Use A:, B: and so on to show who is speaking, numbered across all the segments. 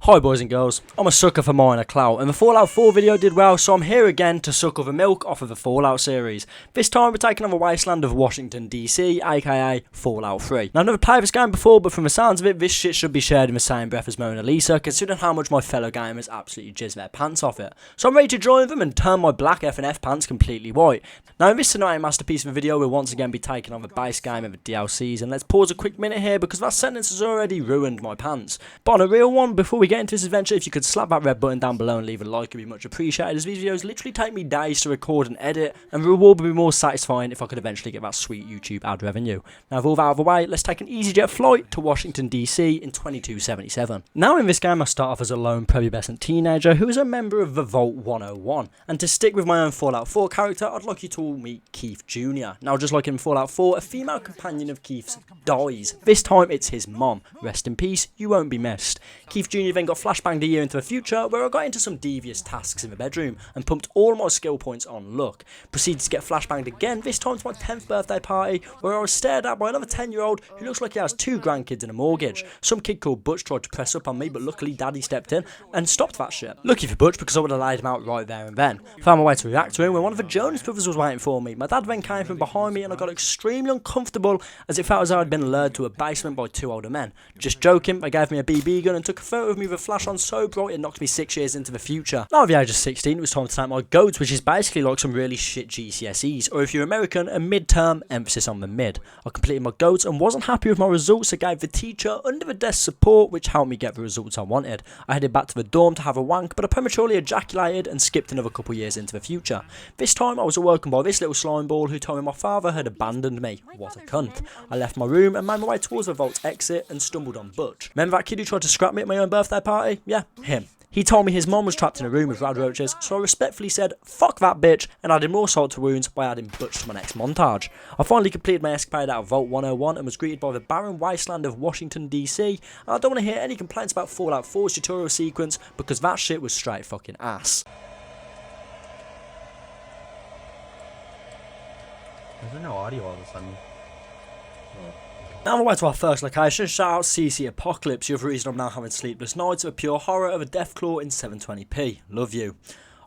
A: Hi boys and girls, I'm a sucker for minor clout, and the Fallout 4 video did well, so I'm here again to suck all the milk off of the Fallout series. This time we're taking on the wasteland of Washington DC, aka Fallout 3. Now I've never played this game before, but from the sounds of it, this shit should be shared in the same breath as Mona Lisa, considering how much my fellow gamers absolutely jizz their pants off it. So I'm ready to join them and turn my black F&F pants completely white. Now in this cinematic masterpiece of a video, we'll once again be taking on the base game of the DLCs, and let's pause a quick minute here because that sentence has already ruined my pants. But on a real one, before we get into this adventure, if you could slap that red button down below and leave a like, it'd be much appreciated, as these videos literally take me days to record and edit, and the reward would be more satisfying if I could eventually get that sweet YouTube ad revenue. Now with all that out of the way, let's take an EasyJet flight to Washington DC in 2277. Now in this game I start off as a lone prepubescent teenager who is a member of the Vault 101, and to stick with my own Fallout 4 character, I'd like you to all meet Keith Jr. Now just like in Fallout 4, a female companion of Keith's dies. This time it's his mom. Rest in peace, you won't be missed. Keith Jr. then got flashbanged a year into the future, where I got into some devious tasks in the bedroom and pumped all my skill points on luck. Proceeded to get flashbanged again, this time to my 10th birthday party, where I was stared at by another 10-year-old who looks like he has 2 grandkids and a mortgage. Some kid called Butch tried to press up on me, but luckily Daddy stepped in and stopped that shit. Lucky for Butch, because I would have laid him out right there and then. Found my way to react to him when one of the Jonas brothers was waiting for me. My dad then came from behind me and I got extremely uncomfortable, as it felt as though I'd been lured to a basement by 2 older men. Just joking, they gave me a BB gun and took a photo of me with a flash on so bright it knocked me 6 years into the future. Now at the age of 16, it was time to take my GOATs, which is basically like some really shit GCSEs, or if you're American, a mid-term, emphasis on the mid. I completed my GOATs and wasn't happy with my results, so gave the teacher under the desk support, which helped me get the results I wanted. I headed back to the dorm to have a wank, but I prematurely ejaculated and skipped another couple years into the future. This time I was awoken by this little slime ball who told me my father had abandoned me. What a cunt. I left my room and made my way towards the vault's exit and stumbled on Butch. Remember that kid who tried to scrap me at my own birthday party? Yeah, him. He told me his mom was trapped in a room with rad roaches, so I respectfully said, fuck that bitch, and added more salt to wounds by adding Butch to my next montage. I finally completed my escapade out of Vault 101 and was greeted by the barren wasteland of Washington DC, and I don't want to hear any complaints about Fallout 4's tutorial sequence, because that shit was straight fucking ass.
B: There's no audio all of a sudden.
A: Now on the way to our first location, shout out CC Apocalypse, the other reason I'm now having sleepless nights of pure horror of a Deathclaw in 720p. Love you.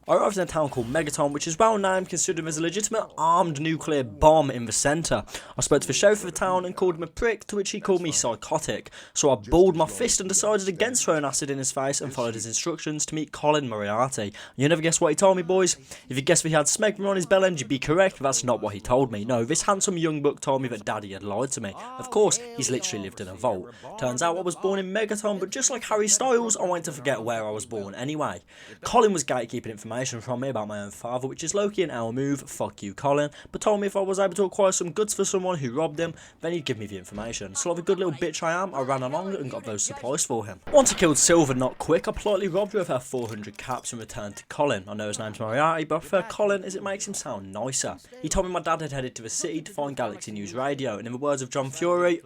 A: I arrived in a town called Megaton, which is well named considering there's a legitimate armed nuclear bomb in the centre. I spoke to the sheriff of the town and called him a prick, to which he called me psychotic. So I balled my fist and decided against throwing acid in his face and followed his instructions to meet Colin Moriarty. You never guess what he told me, boys? If you guessed that he had smegma on his bell end, you'd be correct, but that's not what he told me. No, this handsome young buck told me that Daddy had lied to me. Of course, he's literally lived in a vault. Turns out I was born in Megaton, but just like Harry Styles, I went to forget where I was born anyway. Colin was gatekeeping information from me about my own father, which is low-key an L move, fuck you Colin, but told me if I was able to acquire some goods for someone who robbed him, then he'd give me the information. So like a good little bitch I am, I ran along and got those supplies for him. Once I killed Silver not quick, I politely robbed her of her 400 caps and returned to Colin. I know his name's Moriarty, but I prefer Colin as it makes him sound nicer. He told me my dad had headed to the city to find Galaxy News Radio, and in the words of John Fury,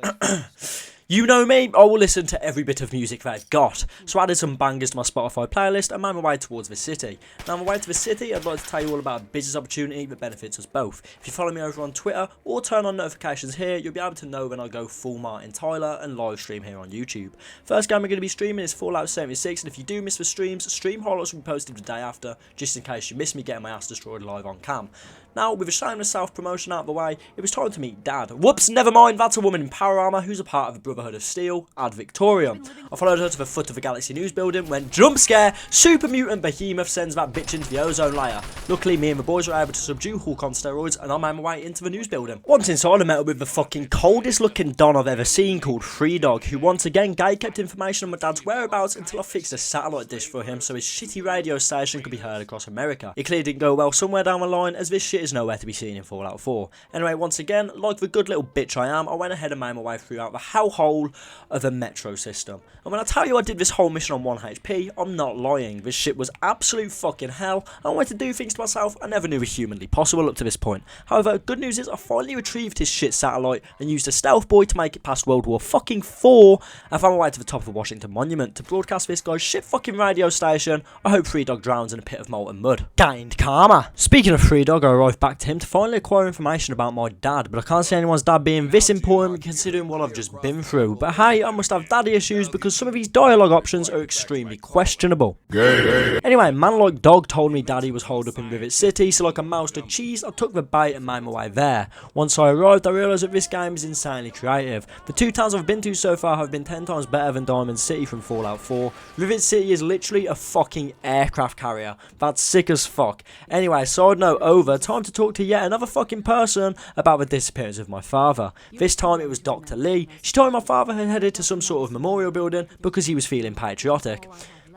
A: you know me, I will listen to every bit of music they've got. So I added some bangers to my Spotify playlist and made my way towards the city. Now on my way to the city, I'd like to tell you all about a business opportunity that benefits us both. If you follow me over on Twitter or turn on notifications here, you'll be able to know when I go full Martin Tyler and live stream here on YouTube. First game we're going to be streaming is Fallout 76, and if you do miss the streams, stream highlights will be posted the day after, just in case you miss me getting my ass destroyed live on cam. Now, with a shameless self-promotion out of the way, it was time to meet Dad. Whoops, never mind, that's a woman in power armour who's a part of the Brotherhood of Steel, Ad Victorium. I followed her to the foot of the Galaxy News building when, jump scare, super mutant behemoth sends that bitch into the ozone layer. Luckily, me and the boys were able to subdue Hulk on steroids, and I made my way into the news building. Once inside, I met up with the fucking coldest looking Don I've ever seen, called Free Dog, who once again kept information on my dad's whereabouts until I fixed a satellite dish for him so his shitty radio station could be heard across America. It clearly didn't go well somewhere down the line, as this shit is nowhere to be seen in Fallout 4. Anyway, once again, like the good little bitch I am, I went ahead and made my way throughout the hellhole of the metro system. And when I tell you I did this whole mission on 1 HP, I'm not lying. This shit was absolute fucking hell. I wanted to do things to myself I never knew were humanly possible up to this point. However, good news is I finally retrieved his shit satellite and used a stealth boy to make it past World War fucking 4 and found my way to the top of the Washington Monument to broadcast this guy's shit fucking radio station. I hope Free Dog drowns in a pit of molten mud. Gained karma. Speaking of Free Dog, I arrived life back to him to finally acquire information about my dad, but I can't see anyone's dad being this important considering what I've just been through. But hey, I must have daddy issues because some of these dialogue options are extremely questionable. Anyway, man like dog told me daddy was holed up in Rivet City, so like a mouse to cheese, I took the bait and made my way there. Once I arrived, I realised that this game is insanely creative. The 2 towns I've been to so far have been 10 times better than Diamond City from Fallout 4. Rivet City is literally a fucking aircraft carrier. That's sick as fuck. Anyway, side note over, time to talk to yet another fucking person about the disappearance of my father. This time it was Dr. Lee. She told me my father had headed to some sort of memorial building because he was feeling patriotic.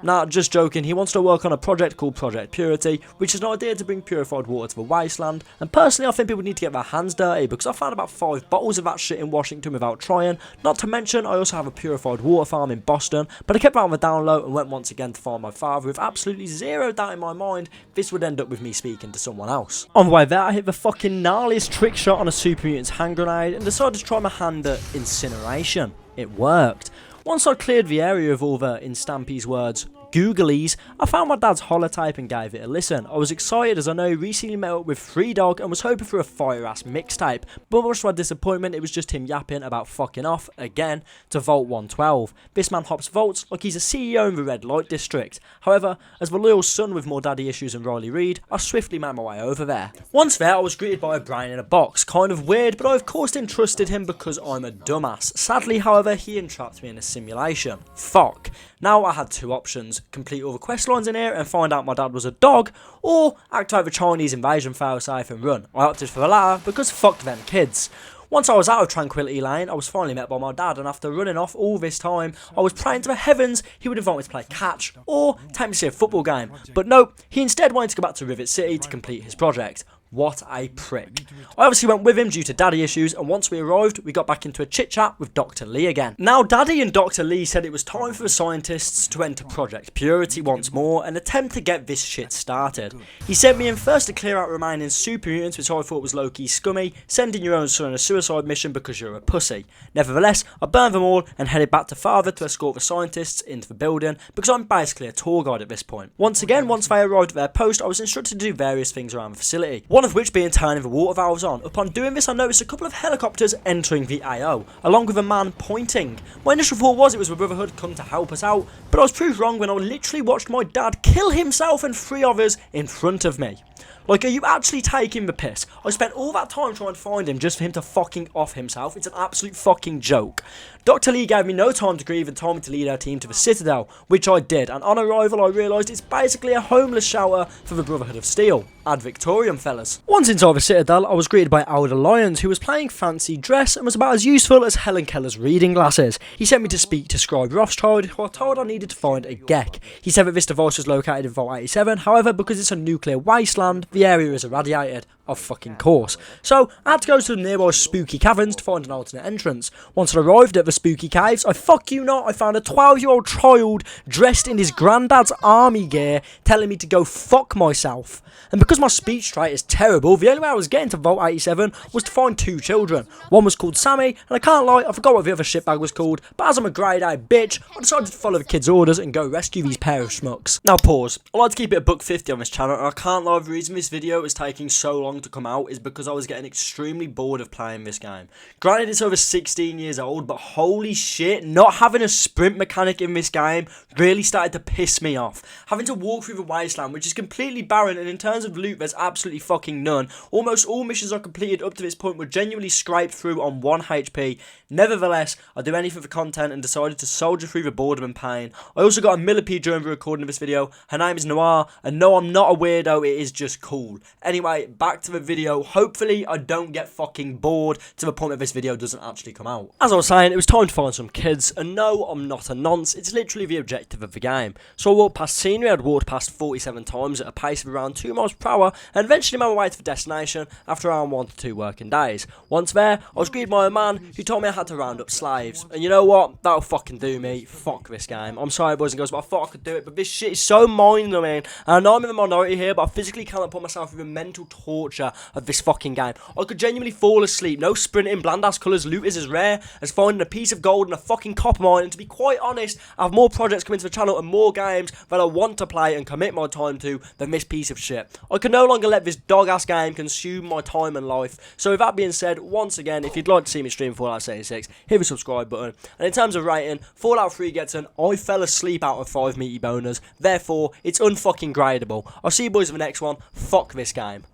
A: Nah, just joking, he wants to work on a project called Project Purity, which is an idea to bring purified water to the wasteland, and personally I think people need to get their hands dirty because I found about 5 bottles of that shit in Washington without trying. Not to mention I also have a purified water farm in Boston, but I kept that on the down low and went once again to find my father with absolutely zero doubt in my mind this would end up with me speaking to someone else. On the way there I hit the fucking gnarliest trick shot on a super mutant's hand grenade and decided to try my hand at incineration. It worked. Once I cleared the area of all the, in Stampy's words, googlies, I found my dad's holotape and gave it a listen. I was excited as I know he recently met up with Free Dog and was hoping for a fire-ass mixtape, but much to my disappointment it was just him yapping about fucking off, again, to Vault 112. This man hops vaults like he's a CEO in the red light district. However, as the loyal son with more daddy issues than Riley Reid, I swiftly made my way over there. Once there I was greeted by a brain in a box, kind of weird, but I of course didn't trusted him because I'm a dumbass. Sadly however, he entrapped me in a simulation. Fuck. Now I had 2 options, complete all the quest lines in here and find out my dad was a dog, or activate the Chinese invasion failsafe and run. I opted for the latter because fuck them kids. Once I was out of Tranquility Lane, I was finally met by my dad, and after running off all this time, I was praying to the heavens he would invite me to play catch, or take me to see a football game. But no, he instead wanted to go back to Rivet City to complete his project. What a prick. I obviously went with him due to daddy issues, and once we arrived, we got back into a chit chat with Dr. Lee again. Now, Daddy and Dr. Lee said it was time for the scientists to enter Project Purity once more and attempt to get this shit started. He sent me in first to clear out remaining super mutants, which I thought was low-key scummy, sending your own son on a suicide mission because you're a pussy. Nevertheless, I burned them all and headed back to father to escort the scientists into the building because I'm basically a tour guide at this point. Once again, once they arrived at their post, I was instructed to do various things around the facility. One of which being turning the water valves on. Upon doing this I noticed a couple of helicopters entering the AO, along with a man pointing. My initial thought was it was the Brotherhood come to help us out, but I was proved wrong when I literally watched my dad kill himself and 3 others in front of me. Like, are you actually taking the piss? I spent all that time trying to find him just for him to fucking off himself. It's an absolute fucking joke. Dr. Lee gave me no time to grieve and told me to lead our team to the Citadel, which I did, and on arrival I realised it's basically a homeless shelter for the Brotherhood of Steel. Ad Victorium, fellas. Once inside the Citadel, I was greeted by Elder Lyons, who was playing fancy dress and was about as useful as Helen Keller's reading glasses. He sent me to speak to Scribe Rothschild, who I told I needed to find a GEC. He said that this device was located in Vault 87, however, because it's a nuclear wasteland, the area is irradiated. Of fucking course. So, I had to go to the nearby spooky caverns to find an alternate entrance. Once I arrived at the spooky caves, I found a 12-year-old child dressed in his granddad's army gear telling me to go fuck myself. And because my speech trait is terrible, the only way I was getting to Vault 87 was to find 2 children. One was called Sammy, and I can't lie, I forgot what the other shitbag was called, but as I'm a grade A bitch, I decided to follow the kid's orders and go rescue these pair of schmucks. Now pause. I like to keep it a $1.50 on this channel, and I can't lie, the reason this video is taking so long to come out is because I was getting extremely bored of playing this game. Granted, it's over 16 years old, but holy shit, not having a sprint mechanic in this game really started to piss me off. Having to walk through the wasteland, which is completely barren, and in terms of loot, there's absolutely fucking none. Almost all missions I completed up to this point were genuinely scraped through on 1 HP. Nevertheless, I'd do anything for content and decided to soldier through the boredom and pain. I also got a millipede during the recording of this video. Her name is Noir, and no, I'm not a weirdo, it is just cool. Anyway, back to the video. Hopefully I don't get fucking bored to the point that this video doesn't actually come out. As I was saying, it was time to find some kids, and no, I'm not a nonce, it's literally the objective of the game. So I walked past scenery I'd walked past 47 times at a pace of around 2 miles per hour, and eventually made my way to the destination after around 1 to 2 working days. Once there, I was greeted by a man who told me I had to round up slaves, and you know what, that'll fucking do me. Fuck this game. I'm sorry boys and girls, but I thought I could do it, but this shit is so mind-numbing, and I know I'm in the minority here, but I physically cannot put myself through the mental torture structure of this fucking game. I could genuinely fall asleep. No sprinting, bland-ass colours, loot is as rare as finding a piece of gold and a fucking copper mine. And to be quite honest, I have more projects coming to the channel and more games that I want to play and commit my time to than this piece of shit. I can no longer let this dog-ass game consume my time and life. So with that being said, once again, if you'd like to see me stream Fallout 76, hit the subscribe button. And in terms of rating, Fallout 3 gets an I fell asleep out of 5 meaty boners. Therefore, it's unfucking gradable. I'll see you boys in the next one. Fuck this game.